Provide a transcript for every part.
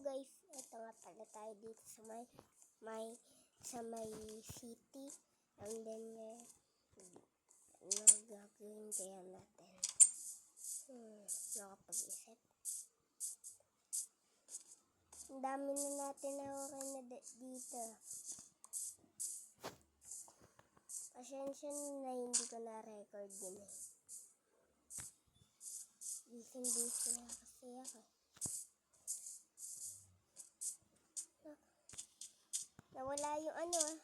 guys, ito nga pala tayo dito sa may city. And then ano gagawin kaya natin? Nakapag-isip. Ang dami na natin nahuray na dito. Pasensya na hindi ko na-record din eh. Busy na kasi ako. Nawala yung ano ah.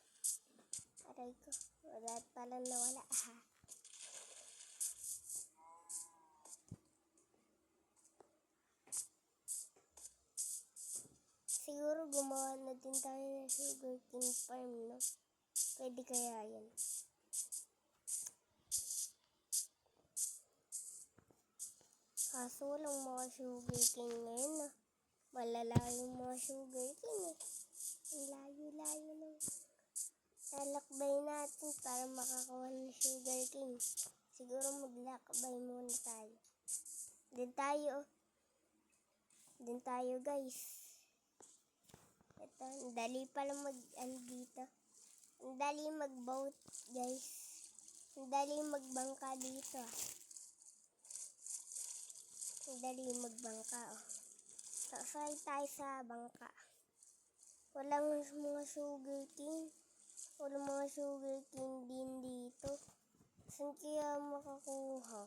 Aray ko. Wala palang nawala ah. Siguro gumawa na din tayo ng sugarcane farm, no? Pwede kaya yan. Kaso walang mga sugarcane ngayon ah. Malalayo yung mga sugarcane eh. Ang layo-layo ng lalakbay natin para makakuha ng sugarcane. Siguro maglakbay muna tayo. Din tayo guys. Ito, ang dali pala dito. Ang dali mag-boat guys. Ang dali magbangka dito ah. Ang dali magbangka oh. Sasay tayo sa bangka. Walang mga sugarcane. Walang mga sugarcane din dito. Saan kaya makakuha?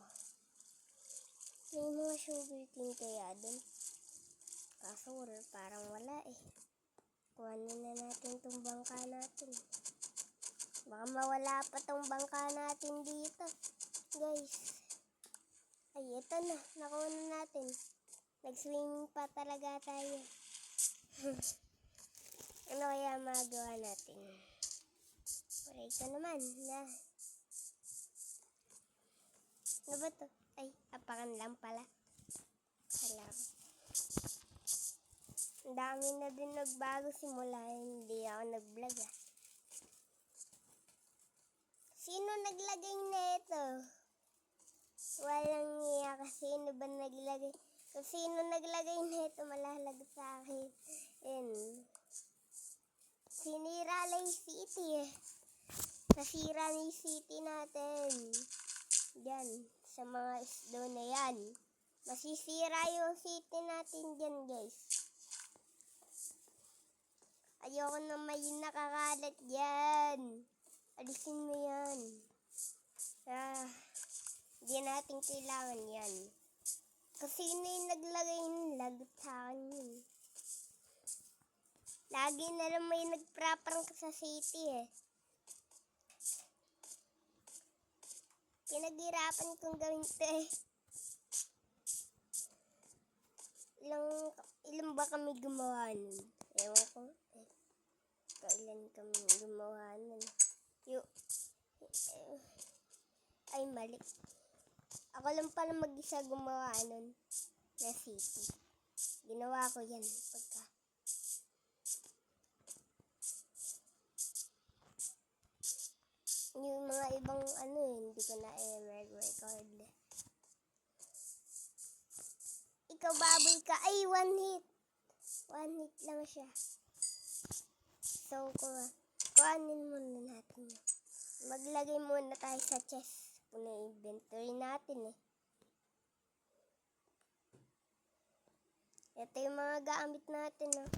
May mga sugarcane kaya dun. Kaso parang wala eh. Kuhanin na natin itong bangka natin. Baka mawala pa itong bangka natin dito. Guys. Ay, ito na. Nakuha na natin. Nag-swimming pa talaga tayo. Ano kaya magawa natin? Wala ito naman na. Ano ba to? Ay, apakan lang pala. Alam. Ang dami na din nagbago simula hindi ako nag-vlog ah. Sino naglagay nito? Walang niya kasi sino ba naglagay? Kung sino naglagay nito malalag sa akin. Sinira lang yung city eh. Nasira na yung city natin. Diyan, sa mga isdo na yan. Masisira yung city natin dyan guys. Ayoko na may nakakalat dyan. Alisin mo yan. Hindi natin kailangan yan. Kasi sino yung naglagay ng lagot sa akin yun. Lagi na lang may nagpraprank sa city eh. Pinaghirapan kong gawin ito eh. Ilan ba kami gumawa nun? Ewan ko eh. Kailan kami gumawa nun? Ay mali. Ako lang pala mag-isa gumawa nun na city. Ginawa ko yan pagka. Yung mga ibang hindi ko na record. Ikaw baboy ka. Ay, one hit. One hit lang siya. So, kuhanin muna natin. Maglagay muna tayo sa chest. Puno inventory natin eh. Ito yung mga gamit natin oh.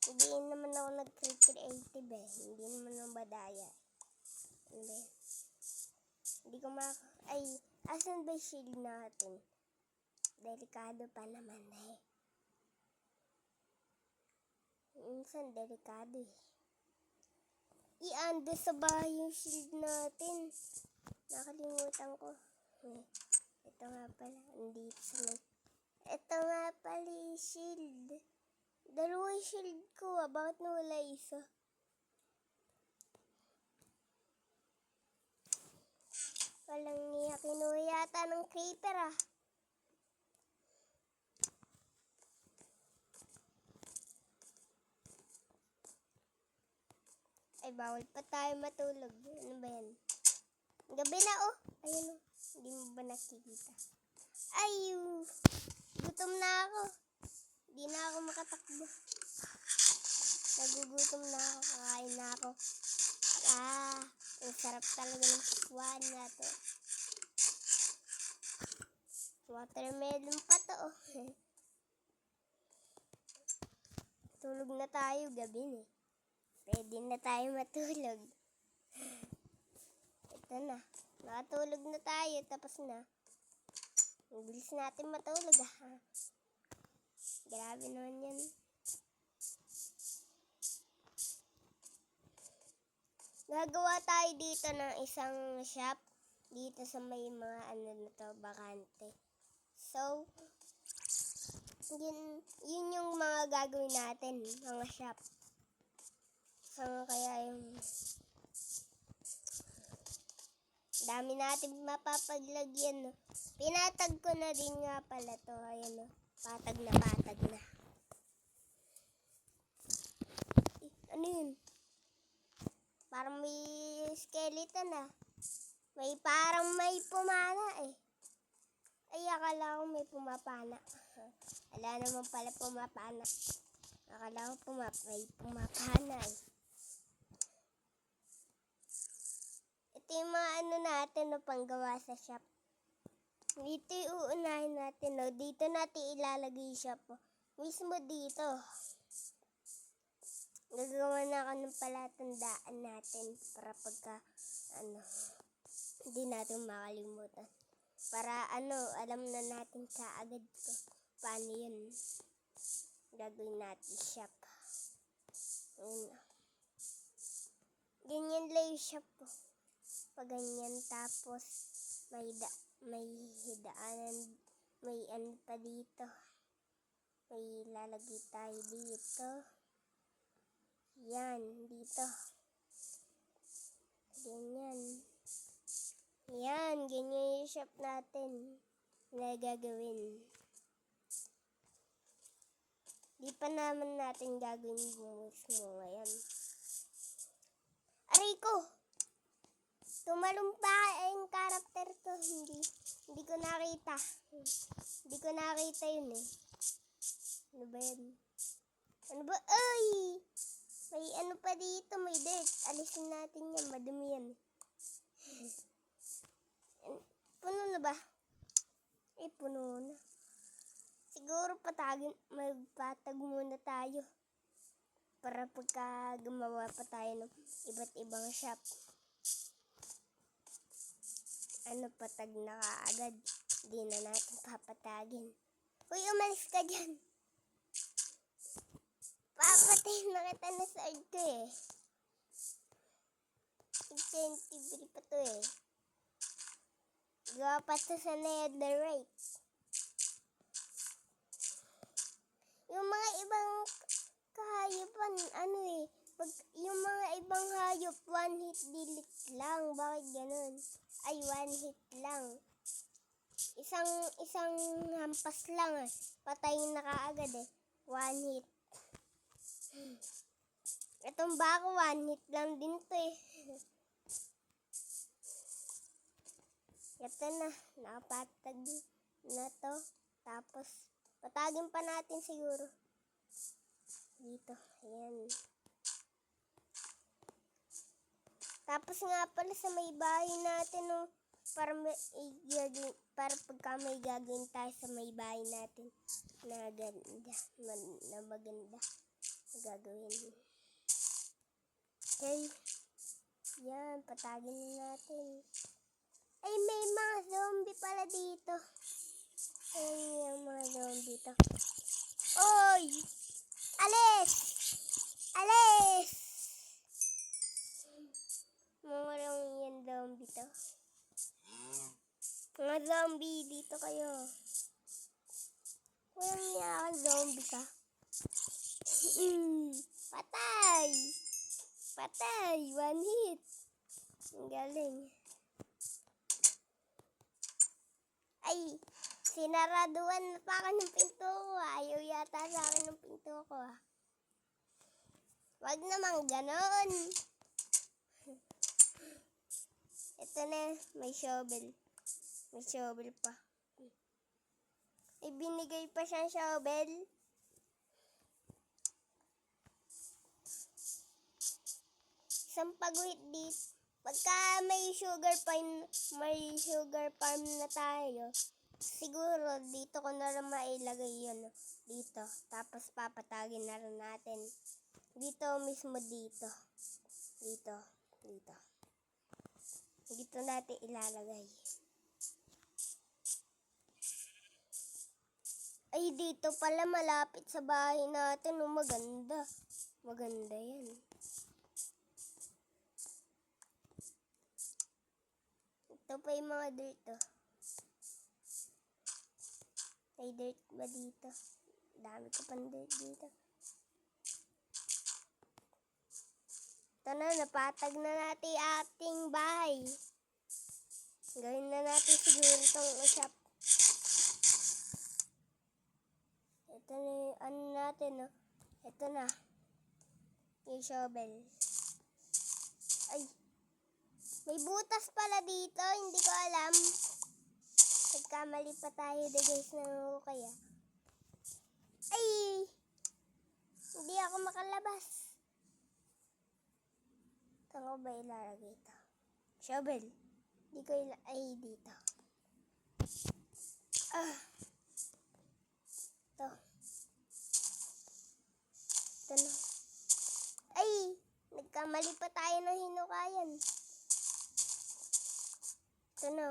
Hindi naman ako nag-creative eh. Hindi naman ako badaya. Hindi ko ay, asan ba yung shield natin? Delikado pa naman eh. Minsan delikado eh. Ianda sa bahay yung shield natin. Nakalimutan ko. Ito nga pala. Andito sa may. Ito nga pala yung shield. Dalawa yung shield ko. Bakit nawala isa? Walang niya. Kinuha yata ng creeper ah. Ay, bawal pa tayo matulog. Ano ba yan? Gabi na oh. Ayun oh. Hindi mo ba nakikita? Ay, gutom na ako. Di na na ako makatakbo. Nagugutom na ako, kakain na ako. Ang sarap talaga ng pakwan na to. Watermelon pa to. Tulog na tayo, gabi na. Pwede na tayo matulog. Ito na. Nakatulog na tayo, tapos na. Ang bilis natin matulog Grabe naman yan. Gagawa tayo dito ng isang shop. Dito sa may mga bakante. So, yun yung mga gagawin natin, mga shop. So, kaya yung dami natin mapapaglagyan. Pinatag ko na din nga pala to. Ayan, patag na. Ano yun? Parang may skeleton parang may pumana Ay, akala ko may pumapana. Wala naman pala pumapana. Akala ko may pumapana Ito yung mga natin panggawa sa shop. Dito yung uunahin natin Dito natin ilalagay yung shop mismo dito. Gagawa na ako ng palatandaan natin para pagka hindi natin makalimutan. Para alam na natin kaagad paano yun. Gagawin natin shop. Ganyan lang yung shop Pag ganyan, tapos may hidaanan, may pa dito. May lalagay tayo dito. Yan, dito. Ganyan. Yan, ganyan yung shop natin na gagawin. Di pa naman natin gagawin yung mismo ngayon. Aray ko! Tumalumpa yung karakter ko. Hindi ko nakita. Hindi ko nakita yun Ano ba yun? Ano ba? Ay! May pa dito, may dirt. Alisin natin yan, madumi yan. Puno na ba? Puno na. Siguro magpatag muna tayo. Para pagka gumawa pa tayo ng iba't ibang shop. Patag na kaagad. Di na natin papatagin. Uy, umalis ka dyan. Papatayin na kita na sword ko Incentive pa to Gawa pa to sa netherite. Yung mga ibang kahayapan, yung mga ibang hayop, one hit delete lang. Bakit ganun? Ay, one hit lang. Isang hampas lang Patayin na kaagad One hit. Itong bako, one hit lang din to Ito na, nakapatag na to. Tapos, patagin pa natin siguro. Dito, ayan. Tapos nga pala sa may bahay natin, para pagka may gagawin tayo sa may bahay natin na maganda gagawin. Okay. Yan, patagin na natin. Ay, may mga zombie pala dito. Ayan yung mga zombie dito. Oy! Alis! Alis! Mamarang yan zombie to. Mga zombie, dito kayo. Walang niya zombie ka. Patay! Patay! One hit. Ang galing. Ay, sinaraduan na pa ako ng pinto ko. Ayaw yata sa akin ng pinto ko. Wag naman ganon. Ito na, may shovel. May shovel pa. Ay, binigay pa siyang shovel. isang pagwit dito. Pagka may sugar farm na tayo, siguro dito ko na rin mailagay yun. Dito. Tapos papatagin na rin natin. Dito mismo dito. Dito. Dito natin ilalagay. Ay, dito pala malapit sa bahay natin. Oh, maganda. Maganda yan. Ito pa yung mga dirt, oh. May dirt ba dito? Dami ko pang dirt dito. Ito na, napatag na natin yung ating bahay. Gawin na natin siguro itong shop. Ito na yung ano natin, no? Ito na. Yung shovel. Ay. May butas pala dito. Hindi ko alam. Nagkamali pa tayo guys ng kaya. Ay! Hindi ako makalabas. Saan ko ba ilalagay ito? Shovel. Hindi ko ay, dito. Ito. Ito na. Ay! Nagkamali pa tayo ng hinukayan. Ito na.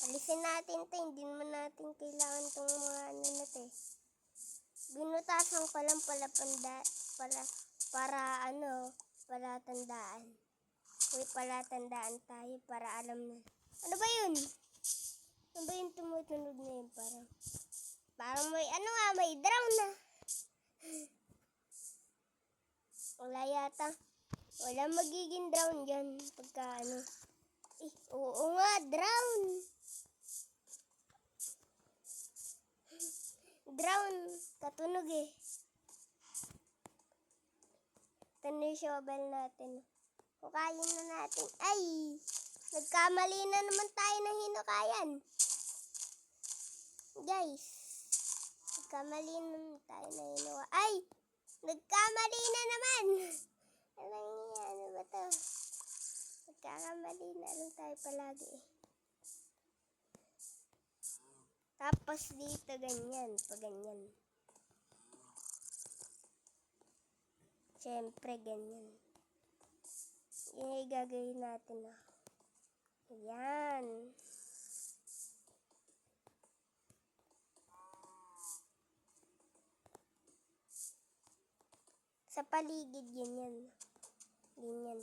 Alisin natin ito. Hindi naman natin kailangan itong mga ano na ito. Binutasan ko lang pala para tandaan. May palatandaan tayo para alam na. Ano ba yun? Ano ba yung tumutunog na yun? Parang may may drown na. Wala yata. Wala magiging drown dyan. Pagka oo nga, drown. Drown. Katunog eh. Ito na yung shovel natin. Hukayin na natin. Ay! Nagkamali na naman tayo ng hinukayan. Guys. Nagkamali na naman tayo ng hinukayan. Ay! Nagkamali na naman! Ano ba to? Nagkakamali na lang tayo palagi eh. Tapos dito ganyan. Pag ganyan. Siyempre ganyan. Yan yung gagawin natin na. Ayan. Sa paligid ganyan. Ganyan.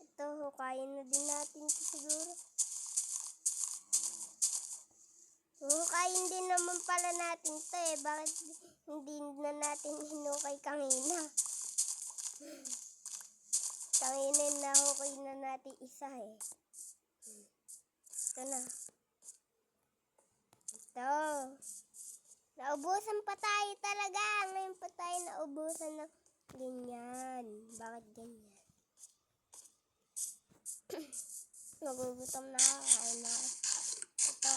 Ito, hukayin na din natin ito siguro. Hukayin din naman pala natin ito eh. Bakit hindi na natin hinukay kanina? Kanina na hukay na natin isa eh. Ito na. Ito. Naubusan pa tayo talaga. Ngayon pa tayo naubusan ng ganyan. Bakit ganyan? Nagugutom na ako. Kain na ako. Ito.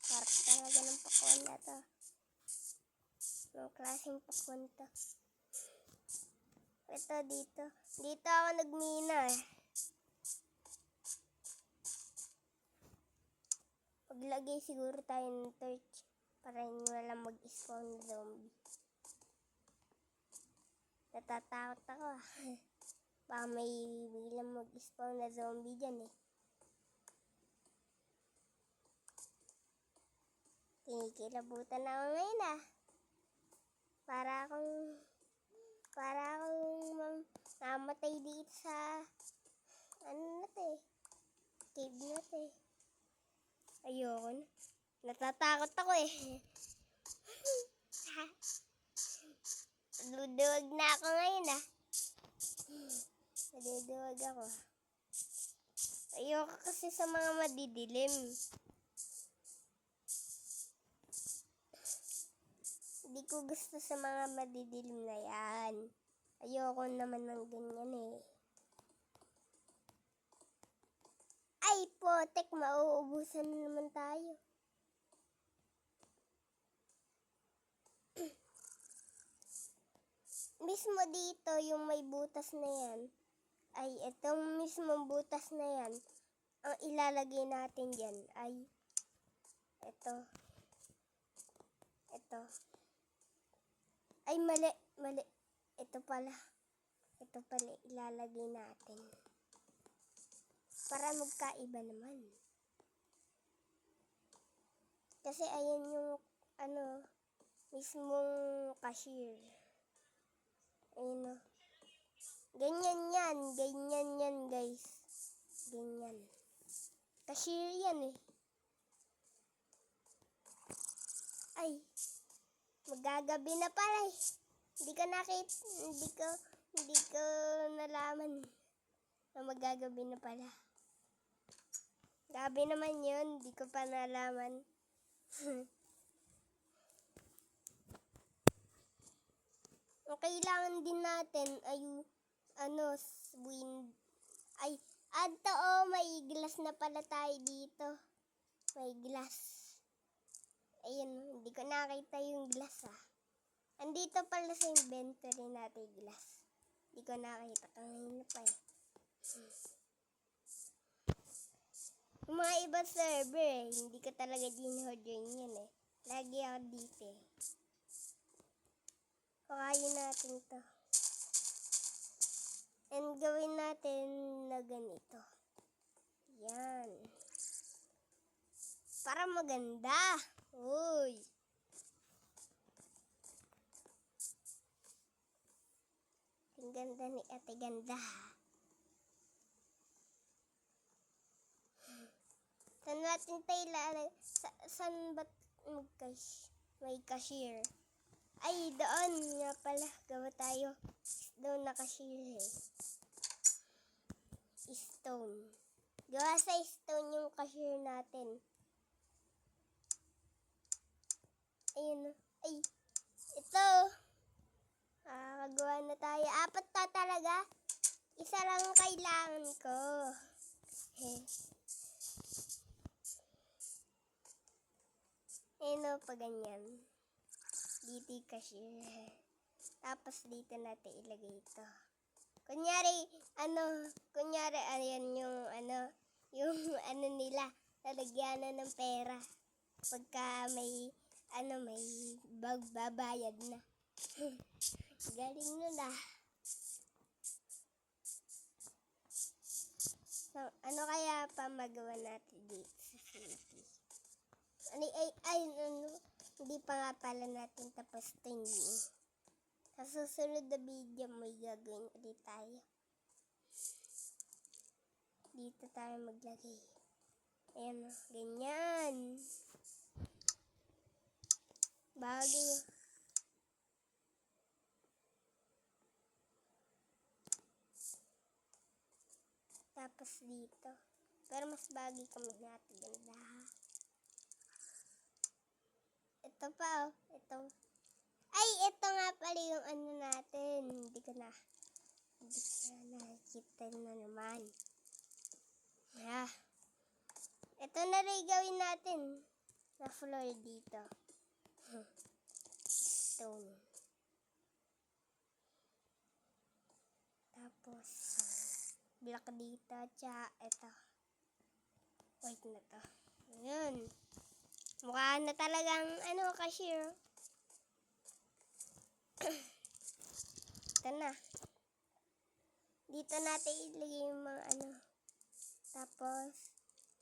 Sarap talaga ng pakwan na ito. Ang klaseng pakwan ito. Ito dito. Dito ako nagmina eh. Paglagay siguro tayo ng torch para hindi walang mag-spawn na zombie. Natatakot ako ah. Baka may bilang mag-spawn na zombie dyan eh. Kinikilabutan ako ngayon ah. Para akong namatay dito sa ano na to eh. Cave na to eh. Ayoko na. Natatakot ako eh. Naduduwag na ako ngayon ah. Naduduwag ako. Ayoko kasi sa mga madidilim. Hindi ko gusto sa mga madidilim na yan. Ayoko naman ng ganyan eh. Ay po! kotek, mauubusan na naman tayo. Mismo dito, yung may butas na yan, ay itong mismong butas na yan, ang ilalagay natin dyan ay ito. Ay, mali. Ito pala ilalagay natin. Para magkaiba naman. Kasi ayan yung mismong cashier. Ayun o. Ganyan yan guys. Ganyan. Cashier yan eh. Ay, magagabi na pala eh. Hindi ko nalaman na magagabi na pala. Gabi naman yun, hindi ko pa nalaman. Ang kailangan din natin ay may glass na pala tayo dito. May glass. Ayun, hindi ko nakita yung glass ah. Andito pala sa inventory natin yung glass. Hindi ko nakita, kanina pa eh. Yung mga ibang server eh, hindi ko talaga din-join yan eh. Lagi ako dito eh. Kakayin natin to. And gawin natin na ganito. Yan. Para maganda. Uy. Ang ganda ni Ate Ganda. Saan natin tayo lalang? Saan ba't may cashier? Ay, doon nga pala. Gawa tayo. Doon na cashier eh. Stone. Gawa sa stone yung cashier natin. Ayun. Ay, ito. Kagawa na tayo. 4 na talaga. Isa lang kailangan ko. Ayun o, pa ganyan. Dito yung cashier. Tapos dito natin ilagay ito. Kunyari, ayan yung nila, lalagyanan ng pera. Pagka may babayad na. Galing nun ah. So, ano kaya pa magawa natin dito sa city? Hindi pa nga pala natin tapos tingin. Sa susunod na video may gagawin ulit tayo. Dito tayo maglagay. Ayan o, ganyan. Bagay. Tapos dito. Pero mas bagay kami natin ganda ha. Ito pa oh. Ito. Ay, ito nga pala yung natin. Hindi ko na nakikita na naman. Ito na rin gawin natin. Na floor dito. Stone. Tapos, block dito. Tsaka ito. White na to. Ayan. Mukha na talagang cashier. Ito na. Dito natin ilagay yung mga Tapos,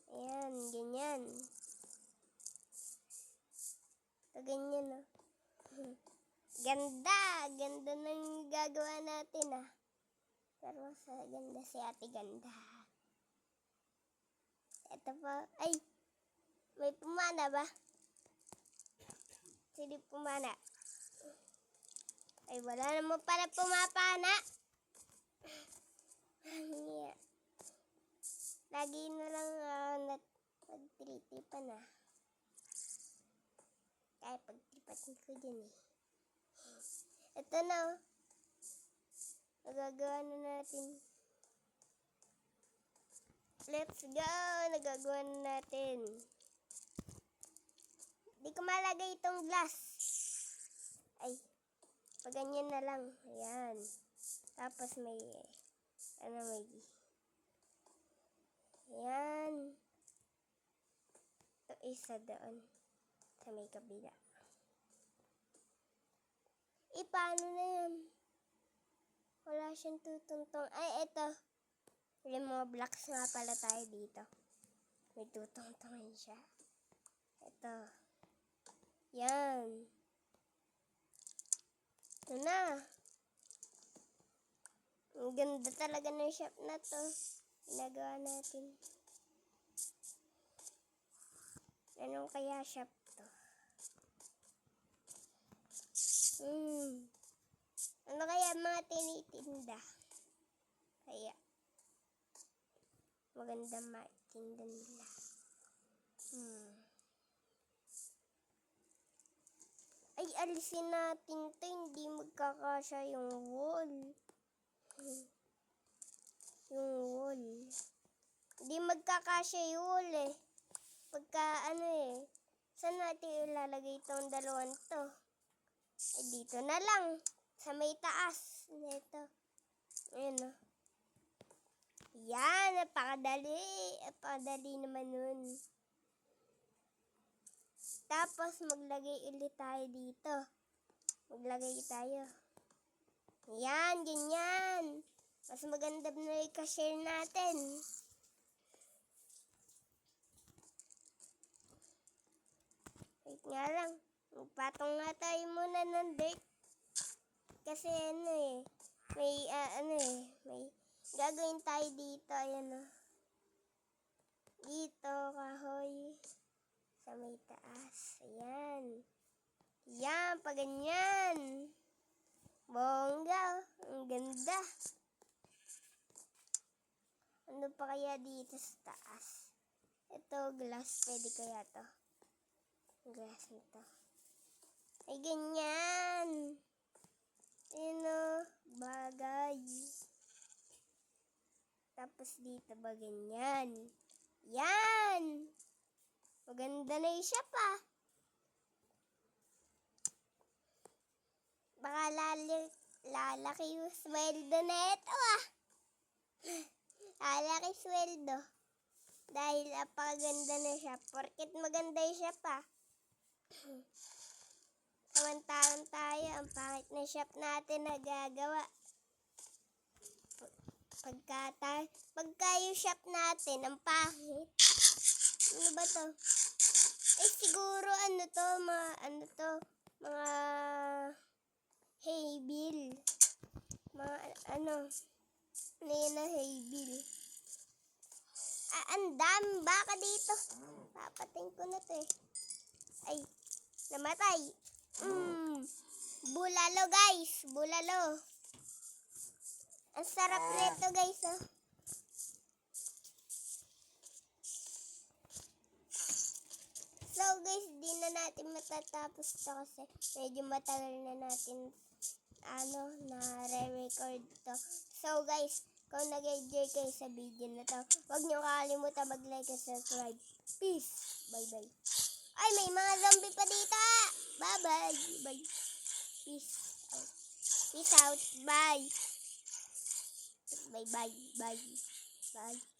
ayan, ganyan. Ito ganyan o. Ganda! Ganda ng gagawa natin ah. Pero sa ganda si Ate Ganda. Ito pa. Ay! May pumana ba? Sino pumana? Ay, wala naman pala pumapana. Lagi na lang nagtritipan na. Kaya pagtripatin ko dyan eh. Ito na oh. Magagawa na natin. Let's go! Nagagawa na natin. Di ko malagay itong glass. Ay, paganyan na lang. Ayan. Tapos may, may, ayan. Ito isa doon. Sa may kabila. Paano na yan? Wala siyang tutuntong. Ay, ito. May mga blocks nga pala tayo dito. May tutungtungin siya. Ito. Yan. Ito na. Ang ganda talaga ng shop na to. Ginagawa natin. Anong kaya shop to? Ano kaya mga tinitinda? Kaya maganda maitinda nila. Ay, alisin natin to. Hindi magkakasya yung wall. Yung wall. Hindi magkakasya yung wall eh. Pagka saan natin ilalagay itong dalawang to? Ay, dito na lang. Sa may taas. Ito. Ayan o. Yan, napakadali. Napakadali naman nun. Tapos, maglagay ulit tayo dito. Maglagay tayo. Yan, ganyan. Mas maganda na i-share natin. Wait nga lang. Magpatong nga tayo muna ng dirt. Kasi may gagawin tayo dito. Ayan o. Dito, kahoy. Sa may taas. Ayan. Yan, pa ganyan. Bongga. Ang ganda. Ano pa kaya dito sa taas? Ito, glass. Pwede kaya to? Glass nito. Ay, ganyan. Bagay. Tapos dito ba ganyan? Yan! Maganda na yung shop ah. Baka lalaki yung sweldo na ito ah. Lalaki sweldo. Dahil napakaganda na shop. Porket maganda yung shop ah. Samantalang tayo, ang pangit na shop natin nagagawa. Pagka yung shop natin, ang pangit. Ano ba to? Eh siguro mga hay bill. Yan na hay bill. Ang dami baka dito. Papating ko na to eh. Ay, namatay. Bulalo guys, bulalo. Ang sarap nito guys oh. So guys, di na natin matatapos to kasi medyo matagal na natin na-record to. So guys, kung nag-enjoy kayo sa video na to, huwag niyo kakalimutan mag-like at subscribe. Peace. Bye-bye. Ay, may mga zombie pa dito. Bye-bye. Bye. Peace out. Peace out. Bye. Bye-bye. Bye. Bye.